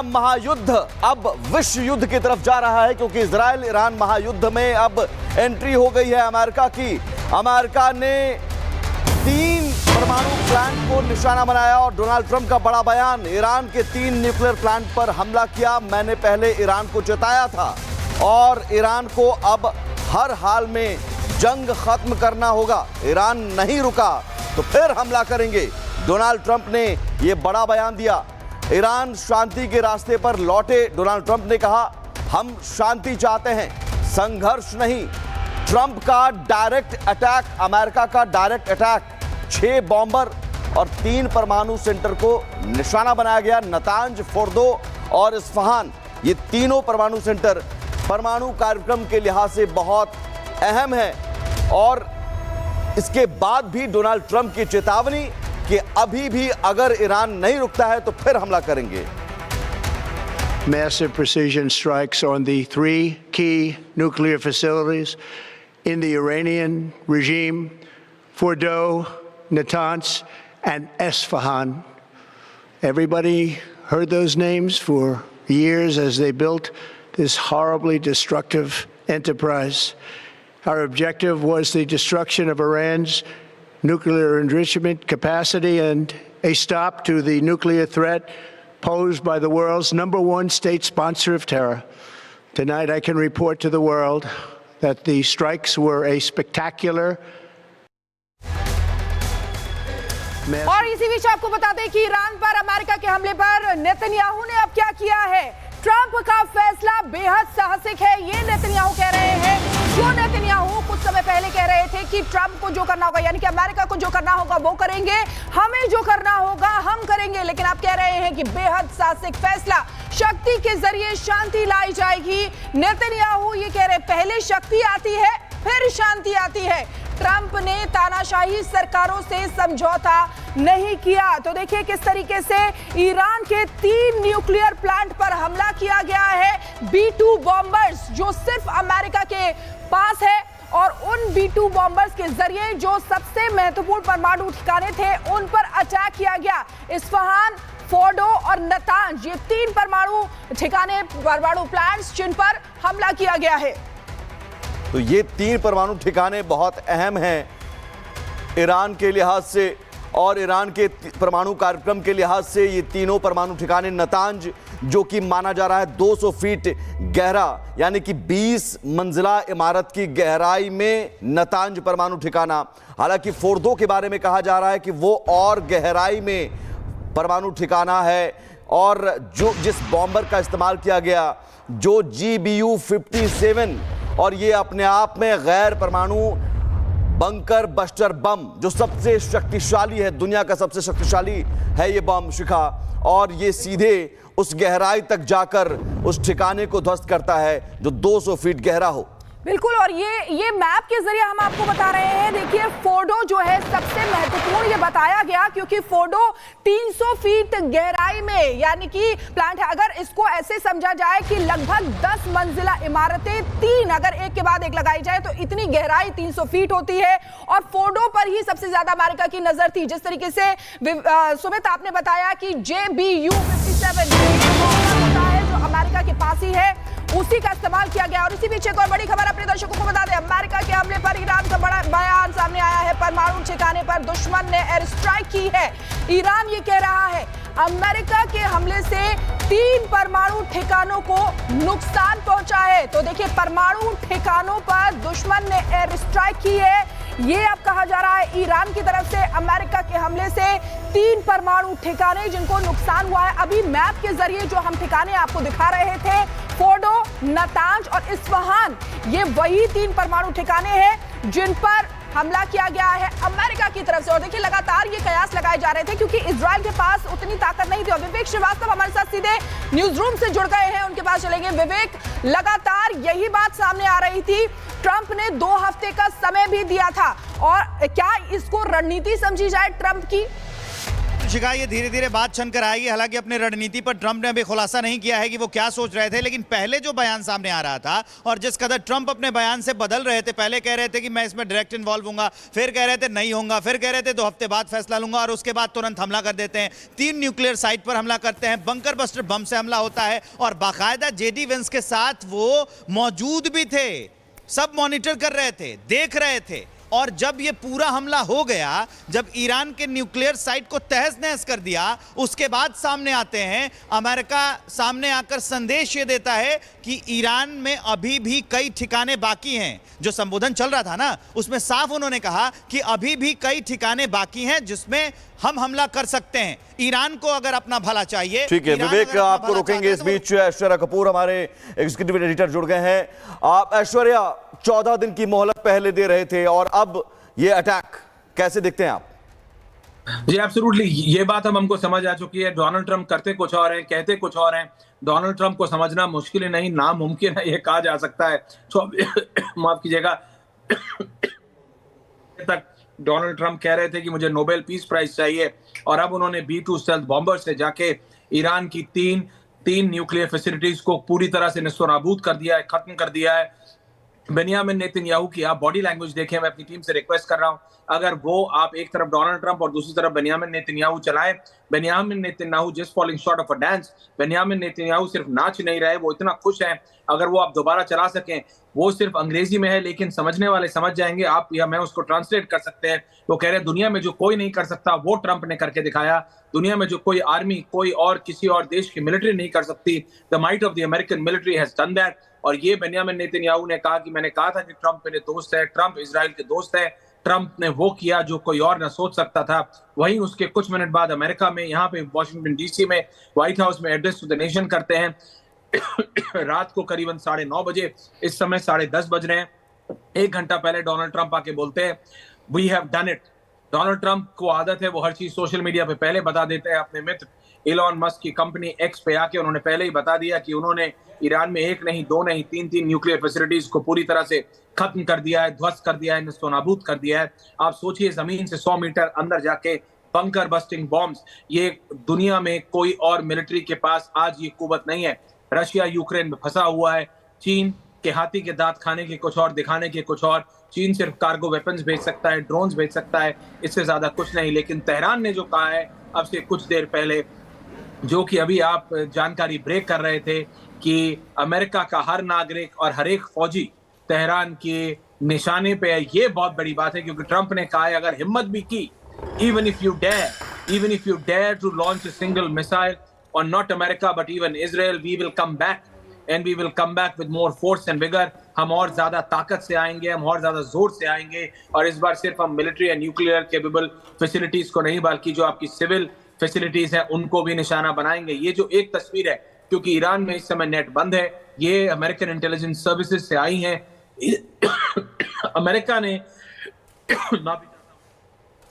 यह महायुद्ध अब विश्व युद्ध की तरफ जा रहा है, क्योंकि इजराइल ईरान महायुद्ध में अब एंट्री हो गई है अमेरिका की। अमेरिका ने 3 परमाणु प्लांट को निशाना बनाया और डोनाल्ड ट्रंप का बड़ा बयान, ईरान के 3 न्यूक्लियर प्लांट पर हमला किया। मैंने पहले ईरान को चेताया था और ईरान को अब हर हाल में जंग खत्म करना होगा। ईरान नहीं रुका तो फिर हमला करेंगे। डोनाल्ड ट्रंप ने यह बड़ा बयान दिया। ईरान शांति के रास्ते पर लौटे। डोनाल्ड ट्रंप ने कहा, हम शांति चाहते हैं, संघर्ष नहीं। ट्रंप का डायरेक्ट अटैक, अमेरिका का डायरेक्ट अटैक, 6 बॉम्बर और 3 परमाणु सेंटर को निशाना बनाया गया। नतांज, फोर्दो और इस्फहान, ये तीनों परमाणु सेंटर परमाणु कार्यक्रम के लिहाज से बहुत अहम है। और इसके बाद भी डोनाल्ड ट्रंप की चेतावनी कि अभी भी अगर ईरान नहीं रुकता है तो फिर हमला करेंगे। Massive precision strikes on the 3 key nuclear facilities in the Iranian regime, Fordow, Natanz, and Esfahan. Everybody heard those names for years as they built this horribly destructive enterprise. Our objective was the destruction of Iran's nuclear enrichment capacity and a stop to the nuclear threat posed by the world's #1 state sponsor of terror. Tonight I can report to the world that the strikes were a spectacular. और इसी बीच आपको बता दें कि Iran पर America के हमले पर नेतन्याहू ने अब क्या किया है। ट्रंप का फैसला बेहद साहसिक है, ये नेतन्याहू कह रहे हैं। जो नेतन्याहू कुछ समय पहले कह रहे थे कि ट्रंप को जो करना होगा, यानी कि अमेरिका को जो करना होगा वो करेंगे, हमें जो करना होगा हम करेंगे, लेकिन आप कह रहे हैं कि बेहद साहसिक फैसला, शक्ति के जरिए शांति लाई जाएगी। नेतन्याहू ये कह रहे हैं, पहले शक्ति आती है फिर शांति आती है। ट्रंप ने तानाशाही सरकारों से समझौता नहीं किया। तो देखिए किस तरीके से ईरान के 3 न्यूक्लियर प्लांट पर हमला किया गया है। B-2 बॉम्बर्स जो सिर्फ अमेरिका के पास है, और उन B-2 बॉम्बर्स के जरिए जो सबसे महत्वपूर्ण परमाणु ठिकाने थे उन पर अटैक किया गया। इस्फहान, फोर्डो और नतांज, ये 3 परमाणु ठिकाने, परमाणु प्लांट्स जिन पर हमला किया गया है। तो ये 3 परमाणु ठिकाने बहुत अहम हैं ईरान के लिहाज से और ईरान के परमाणु कार्यक्रम के लिहाज से। ये तीनों परमाणु ठिकाने, नतांज जो कि माना जा रहा है 200 फीट गहरा, यानी कि 20 मंजिला इमारत की गहराई में नतांज परमाणु ठिकाना। हालांकि फोर्दो के बारे में कहा जा रहा है कि वो और गहराई में परमाणु ठिकाना है। और जो जिस बॉम्बर का इस्तेमाल किया गया, जो GBU-57, और ये अपने आप में गैर परमाणु बंकर बस्टर बम, जो सबसे शक्तिशाली है, दुनिया का सबसे शक्तिशाली है ये बम शिखा, और ये सीधे उस गहराई तक जाकर उस ठिकाने को ध्वस्त करता है जो 200 फीट गहरा हो। बिल्कुल, और ये मैप के जरिए हम आपको बता रहे हैं। देखिए फोर्डो जो है सबसे महत्वपूर्ण ये बताया गया, क्योंकि फोर्डो 300 फीट गहराई में, यानी कि प्लांट है। अगर इसको ऐसे समझा जाए कि लगभग 10 मंजिला इमारतें 3 अगर एक के बाद एक लगाई जाए तो इतनी गहराई 300 फीट होती है। और फोर्डो पर ही सबसे ज्यादा अमेरिका की नजर थी। जिस तरीके से सुमित आपने बताया कि JBU-57 होता है जो अमेरिका के पास ही है, उसी का इस्तेमाल किया गया। और इसी बीच एक और बड़ी खबर अपने दर्शकों को बता दें, अमेरिका के हमले पर ईरान का बड़ा बयान सामने आया है। परमाणु ठिकाने पर दुश्मन ने एयर स्ट्राइक की है। ईरान ये कह रहा है अमेरिका के हमले से 3 परमाणु ठिकानों को नुकसान पहुंचा है। तो देखिए परमाणु ठिकानों पर दुश्मन ने एयर स्ट्राइक की है। ये अब कहा जा रहा है ईरान की तरफ से अमेरिका के हमले से 3 परमाणु ठिकाने जिनको नुकसान हुआ है। अभी मैप के जरिए जो हम ठिकाने आपको दिखा रहे थे, फोर्डो, नतांज और इस्फहान, ये वही 3 परमाणु ठिकाने हैं जिन पर हमला किया गया है अमेरिका की तरफ से। और देखिए लगातार ये कयास लगाए जा रहे थे क्योंकि इजराइल के पास उतनी ताकत नहीं थी। और विवेक श्रीवास्तव हमारे साथ सीधे न्यूज रूम से जुड़ गए हैं, उनके पास चलेंगे। विवेक, लगातार यही बात सामने आ रही थी, ट्रंप ने 2 हफ्ते का समय भी दिया था, और क्या इसको रणनीति समझी जाए ट्रंप की? शिखा, ये धीरे धीरे बात छन कर आएगी। हालांकि अपने रणनीति पर ट्रंप ने अभी खुलासा नहीं किया है कि वो क्या सोच रहे थे, लेकिन पहले जो बयान सामने आ रहा था और जिस कदर ट्रंप अपने बयान से बदल रहे थे, पहले कह रहे थे कि मैं इसमें डायरेक्ट इन्वॉल्व हूंगा, फिर कह रहे थे नहीं होऊंगा, फिर कह रहे थे 2 हफ्ते बाद फैसला लूंगा, और उसके बाद तुरंत हमला कर देते हैं। 3 न्यूक्लियर साइट पर हमला करते हैं, बंकर बस्टर बम से हमला होता है, और बाकायदा जेडी वेंस के साथ वो मौजूद भी थे, सब मॉनिटर कर रहे थे, देख रहे थे। और जब ये पूरा हमला हो गया, जब ईरान के न्यूक्लियर साइट को तहस नहस कर दिया, उसके बाद सामने आते हैं, अमेरिका सामने आकर संदेश ये देता है कि ईरान में अभी भी कई ठिकाने बाकी हैं। जो संबोधन चल रहा था ना, उसमें साफ उन्होंने कहा कि अभी भी कई ठिकाने बाकी हैं जिसमें हम हमला कर सकते हैं। ईरान को अगर अपना भला चाहिए। ठीक है विवेक, आपको रोकेंगे। इस बीच ऐश्वर्या कपूर हमारे एग्जीक्यूटिव एडिटर जुड़ गए हैं। आप ऐश्वर्या, 14 दिन की मोहलत पहले दे रहे थे और अब ये अटैक कैसे देखते हैं आप? जी एब्सोल्युटली, ये बात हमको समझ आ चुकी है। डोनाल्ड ट्रंप करते कुछ और हैं, कहते कुछ और हैं। डोनाल्ड ट्रंप को समझना मुश्किल नहीं, नामुमकिन है, ये कहा जा सकता है। माफ कीजिएगा। तक डोनाल्ड ट्रंप कह रहे थे कि मुझे नोबेल पीस प्राइज चाहिए, और अब उन्होंने B-2 स्टेल्थ बॉम्बर से जाके ईरान की तीन न्यूक्लियर फैसिलिटीज को पूरी तरह से निस्तो-नाबूद कर दिया है, खत्म कर दिया है। बेनियामिन नेतन्याहू की आप बॉडी लैंग्वेज देखें, मैं अपनी टीम से रिक्वेस्ट कर रहा हूं, अगर वो आप एक तरफ डोनाल्ड ट्रंप और दूसरी तरफ बेनियामिन नेतन्याहू चलाएं, Benjamin Netanyahu just falling short of a dance. Benjamin Netanyahu सिर्फ नाच नहीं रहे, वो इतना खुश हैं। अगर वो आप दोबारा चला सकें, वो सिर्फ अंग्रेजी में है लेकिन समझने वाले समझ जाएंगे, आप या मैं उसको ट्रांसलेट कर सकते हैं। वो कह रहे हैं दुनिया में जो कोई नहीं कर सकता वो ट्रंप ने करके दिखाया। दुनिया में जो कोई आर्मी, कोई और किसी और देश की मिलिट्री नहीं कर सकती, the might of the American military has done that. और ये बेनियामिन नेतन्याहू ने कहा कि मैंने कहा था कि ट्रंप मेरे दोस्त है, ट्रंप इजराइल के दोस्त है। ट्रंप ने वो किया जो कोई और न सोच सकता था। वहीं उसके कुछ मिनट बाद अमेरिका में, यहाँ पे वॉशिंगटन DC में व्हाइट हाउस में एड्रेस टू द नेशन करते हैं। रात को करीबन 9:30 बजे, इस समय 10:30 बज रहे हैं। 1 घंटा पहले डोनाल्ड ट्रंप आके बोलते हैं we have done it. Donald Trump को आदत है, वो हर चीज सोशल मीडिया पे पहले बता देते हैं। अपने मित्र इलॉन मस्क की कंपनी X पे आके उन्होंने पहले ही बता दिया कि उन्होंने ईरान में 1 नहीं 2 नहीं 3 न्यूक्लियर फैसिलिटीज को पूरी तरह से खत्म कर दिया है, ध्वस्त कर दिया है, निस्तो-नाबूद कर दिया है। आप सोचिए, जमीन से 100 मीटर अंदर जाके बंकर बस्टिंग बॉम्ब्स, ये दुनिया में कोई और मिलिट्री के पास आज ये कुव्वत नहीं है। रशिया यूक्रेन में फंसा हुआ है, चीन के हाथी के दांत खाने के कुछ और, दिखाने के कुछ और। चीन सिर्फ कार्गो वेपन्स भेज सकता है, ड्रोन्स भेज सकता है, इससे ज्यादा कुछ नहीं। लेकिन तेहरान ने जो कहा है अब से कुछ देर पहले, जो कि अभी आप जानकारी ब्रेक कर रहे थे, कि अमेरिका का हर नागरिक और हर एक फौजी तेहरान के निशाने पे है। ये बहुत बड़ी बात है, क्योंकि ट्रंप ने कहा है अगर हिम्मत भी की, even if you dare to launch a single missile on not America but even Israel, we will come back and we will come back with more force and vigor. हम और ज्यादा ताकत से आएंगे, हम और ज्यादा जोर से आएंगे, और इस बार सिर्फ हम मिलिट्री या न्यूक्लियर केपेबल फैसिलिटीज को नहीं, बल्कि जो आपकी सिविल फैसिलिटीज है उनको भी निशाना बनाएंगे। ये जो एक तस्वीर है, क्योंकि ईरान में इस समय नेट बंद है, ये अमेरिकन इंटेलिजेंस सर्विसेज से आई हैं। अमेरिका ने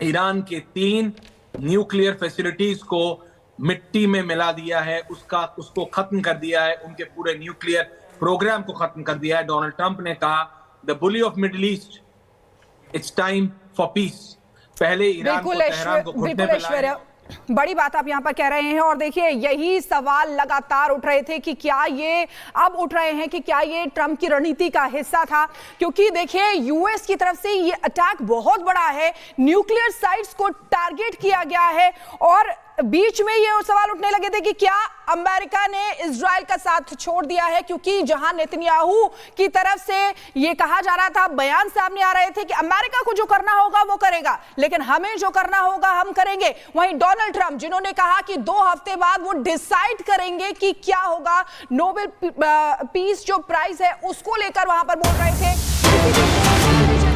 ईरान के 3 न्यूक्लियर फैसिलिटीज को मिट्टी में मिला दिया है, उसको खत्म कर दिया है, उनके पूरे न्यूक्लियर प्रोग्राम को खत्म कर दिया है। डोनाल्ड ट्रंप ने कहा the bully of middle east, it's time for piece. पहले ईरान को, तेहरान को घुटने पे लाया। बड़ी बात आप यहां पर कह रहे हैं, और देखिए यही सवाल लगातार उठ रहे थे कि क्या ये अब उठ रहे हैं कि क्या ये ट्रंप की रणनीति का हिस्सा था, क्योंकि देखिए यूएस की तरफ से ये अटैक बहुत बड़ा है, न्यूक्लियर साइट्स को टारगेट किया गया है, और बीच में ये सवाल उठने लगे थे कि क्या अमेरिका ने इजराइल का साथ छोड़ दिया है, क्योंकि जहां नेतन्याहू की तरफ से ये कहा जा रहा था, बयान सामने आ रहे थे कि अमेरिका को जो करना होगा वो करेगा, लेकिन हमें जो करना होगा हम करेंगे। वहीं डोनाल्ड ट्रंप, जिन्होंने कहा कि 2 हफ्ते बाद वो डिसाइड करेंगे कि क्या होगा, नोबेल पीस जो प्राइज है उसको लेकर वहां पर बोल रहे थे।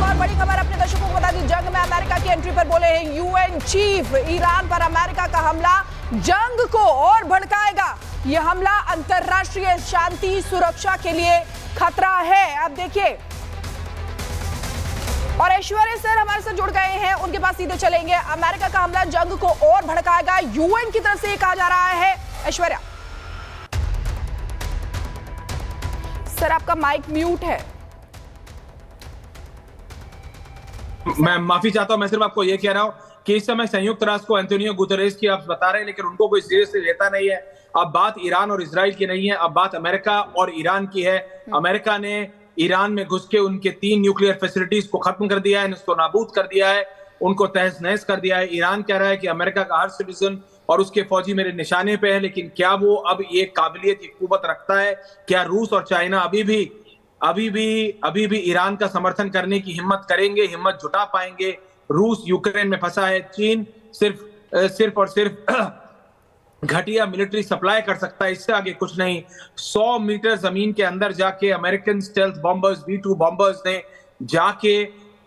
और बड़ी खबर अपने दर्शकों को बता दी, जंग में अमेरिका की एंट्री पर बोले हैं यूएन चीफ, ईरान पर अमेरिका का हमला जंग को और भड़काएगा। यह हमला अंतरराष्ट्रीय शांति सुरक्षा के लिए खतरा है। अब देखिए, और ऐश्वर्या सर हमारे साथ जुड़ गए हैं, उनके पास सीधे चलेंगे। अमेरिका का हमला जंग को और भड़काएगा, यूएन की तरफ से ये कहा जा रहा है। ऐश्वर्या सर, आपका माइक म्यूट है। मैं माफी चाहता हूं, मैं सिर्फ आपको ये कह रहा हूं कि इस समय संयुक्त राष्ट्र को एंटोनियो गुतेरेस की आप बता रहे हैं, लेकिन उनको कोई सीरियसली लेता नहीं है। अब बात ईरान और इजराइल की नहीं है, अब बात अमेरिका और ईरान की है। अमेरिका ने ईरान में घुस के उनके 3 न्यूक्लियर फैसिलिटीज को खत्म कर दिया है, इसको नाबूद कर दिया है, उनको तहस नहस कर दिया है। ईरान कह रहा है कि अमेरिका का हर सिटीजन और उसके फौजी मेरे निशाने पे है, लेकिन क्या वो अब ये काबिलियत, ये कुव्वत रखता है? क्या रूस और चाइना अभी भी ईरान का समर्थन करने की हिम्मत करेंगे, हिम्मत जुटा पाएंगे? रूस यूक्रेन में फंसा है, चीन सिर्फ और सिर्फ घटिया मिलिट्री सप्लाई कर सकता है, इससे आगे कुछ नहीं। 100 मीटर जमीन के अंदर जाके American stealth bombers, B-2 bombers ने जाके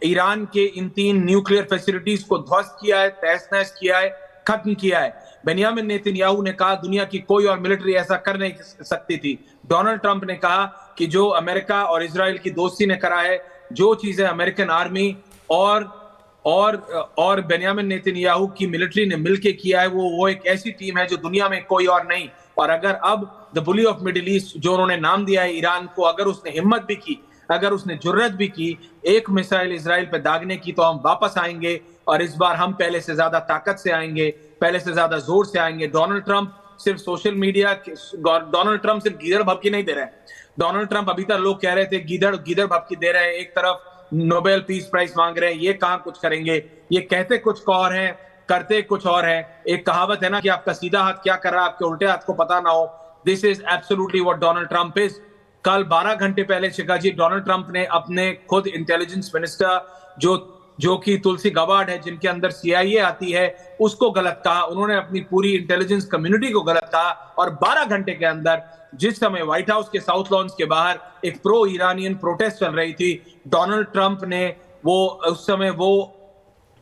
ईरान के इन 3 न्यूक्लियर फैसिलिटीज को ध्वस्त किया है, तहस नहस किया है, खत्म किया है। बेनियामिन नेतन्याहू ने कहा दुनिया की कोई और मिलिट्री ऐसा कर नहीं सकती थी। डोनाल्ड ट्रंप ने कहा कि जो अमेरिका और इजराइल की दोस्ती ने करा है, जो चीजें अमेरिकन आर्मी और बेनियामिन नेतन्याहू की मिलिट्री ने मिलकर किया है, वो एक ऐसी टीम है जो दुनिया में कोई और नहीं। और अगर अब the bully of middle east जो उन्होंने नाम दिया है ईरान को, अगर उसने हिम्मत भी की, अगर उसने जुर्रत भी की एक मिसाइल इजराइल पे दागने की, तो हम वापस आएंगे और इस बार हम पहले से ज्यादा ताकत से आएंगे, पहले से ज्यादा जोर से आएंगे। डोनाल्ड ट्रंप सिर्फ सोशल मीडिया, डोनाल्ड ट्रंप सिर्फ गीदड़ भपकी नहीं दे रहे हैं। डोनाल्ड ट्रंप अभी तक लोग कह रहे थे गीदड़ भपकी दे रहे हैं, एक तरफ नोबेल पीस प्राइज मांग रहे हैं, ये कहां कुछ करेंगे, ये कहते कुछ और हैं, करते कुछ और हैं। एक कहावत है ना कि आपका सीधा हाथ क्या कर रहा है, आपके उल्टे हाथ को पता ना हो। This is absolutely what Donald Trump is. कल 12 घंटे पहले शिखा जी, डोनाल्ड ट्रंप ने अपने खुद इंटेलिजेंस मिनिस्टर जो कि तुलसी गबार्ड है, जिनके अंदर CIA आती है, उसको गलत कहा। उन्होंने अपनी पूरी इंटेलिजेंस कम्युनिटी को गलत कहा। और 12 घंटे के अंदर, जिस समय व्हाइट हाउस के साउथ लॉन्स के बाहर एक प्रो ईरानियन प्रोटेस्ट चल रही थी, डोनाल्ड ट्रंप ने उस समय वो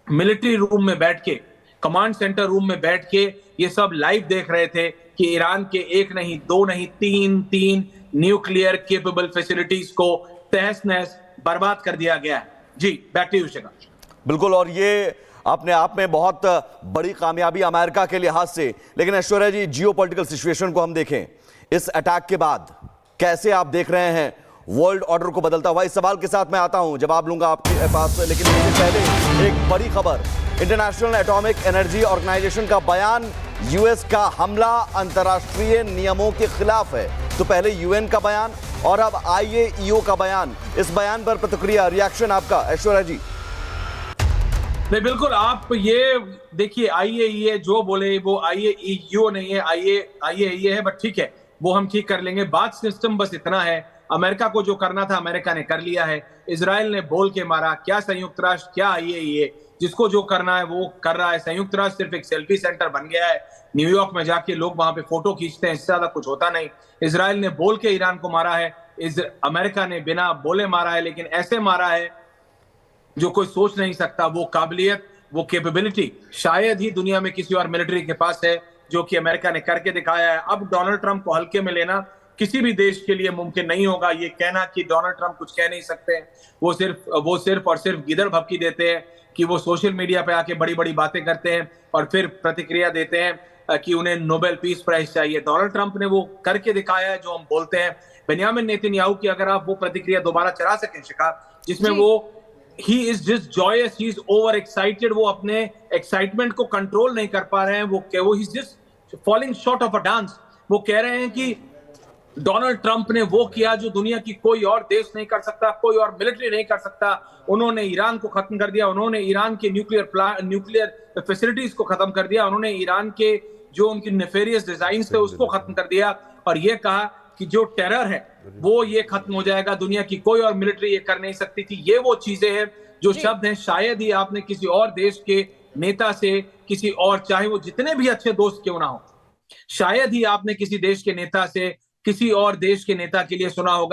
मिलिट्री रूम में बैठ के, कमांड सेंटर रूम में बैठ के ये सब लाइव देख रहे थे कि ईरान के 1 नहीं 2 नहीं 3 न्यूक्लियर केपेबल फैसिलिटीज को तहस नहस बर्बाद कर दिया गया है। जी, बैक टू यू शिखा। बिल्कुल, और ये अपने आप में बहुत बड़ी कामयाबी अमेरिका के लिहाज से। लेकिन ऐश्वर्या जी, जियोपॉलिटिकल सिचुएशन को हम देखें, इस अटैक के बाद कैसे आप देख रहे हैं वर्ल्ड ऑर्डर को बदलता हुआ? इस सवाल के साथ मैं आता हूं, जवाब लूंगा आपके पास, लेकिन इससे पहले एक बड़ी खबर। इंटरनेशनल एटॉमिक एनर्जी ऑर्गेनाइजेशन का बयान, यूएस का हमला अंतर्राष्ट्रीय नियमों के खिलाफ है। तो पहले यूएन का बयान और अब IAEO का बयान। इस बयान पर प्रतिक्रिया, रिएक्शन आपका ऐश्वर्या जी? नहीं, बिल्कुल, आप ये देखिए, IAEA जो बोले वो IAEO नहीं है, IAEA है, बट ठीक है, वो हम ठीक कर लेंगे। बात सिस्टम बस इतना है, अमेरिका को जो करना था अमेरिका ने कर लिया है, इजराइल ने बोल के मारा। क्या संयुक्त राष्ट्र, क्या IAEA, जिसको जो करना है वो कर रहा है। संयुक्त राष्ट्र सिर्फ एक सेल्फी सेंटर बन गया है, न्यूयॉर्क में जाके लोग वहां पे फोटो खींचते हैं, इससे ज्यादा कुछ होता नहीं। इजराइल ने बोल के ईरान को मारा है, अमेरिका ने बिना बोले मारा है, लेकिन ऐसे मारा है जो कोई सोच नहीं सकता। वो काबिलियत, वो कैपेबिलिटी शायद ही दुनिया में किसी और मिलिट्री के पास है, जो कि अमेरिका ने करके दिखाया है। अब डोनाल्ड ट्रंप को हल्के में लेना किसी भी देश के लिए मुमकिन नहीं होगा। ये कहना कि डोनाल्ड ट्रंप कुछ कह नहीं सकते, वो सिर्फ और सिर्फ गिदड़ भपकी देते हैं, कि वो सोशल मीडिया पे आके बड़ी बड़ी बातें करते हैं और फिर प्रतिक्रिया देते हैं कि उन्हें नोबेल पीस प्राइज चाहिए। डोनाल्ड ट्रंप ने वो करके दिखाया है जो हम बोलते हैं। बेनियामिन नेतन्याहू की अगर आप वो प्रतिक्रिया दोबारा चला सकें शिखा, जिसमें वो he is just joyous, he is over excited, वो अपने एक्साइटमेंट को कंट्रोल नहीं कर पा रहे हैं, वो he's just falling short of a dance। वो कह रहे हैं कि डोनाल्ड ट्रंप ने वो किया जो दुनिया की कोई और देश नहीं कर सकता, कोई और मिलिट्री नहीं कर सकता। उन्होंने ईरान को खत्म कर दिया, उन्होंने ईरान के न्यूक्लियर फैसिलिटीज को खत्म कर दिया, उन्होंने ईरान के जो उनकी नेफेरियस डिजाइन थे उसको खत्म कर दिया, और ये कहा कि जो टेरर है वो ये खत्म हो जाएगा, दुनिया की कोई और मिलिट्री ये कर नहीं सकती थी। ये वो चीजें हैं जो शब्द हैं, शायद ही आपने किसी और देश के नेता से, किसी और, चाहे वो जितने भी अच्छे दोस्त क्यों ना हो, शायद ही आपने किसी देश के नेता से किसी और देश के नेता के लिए सुना होगा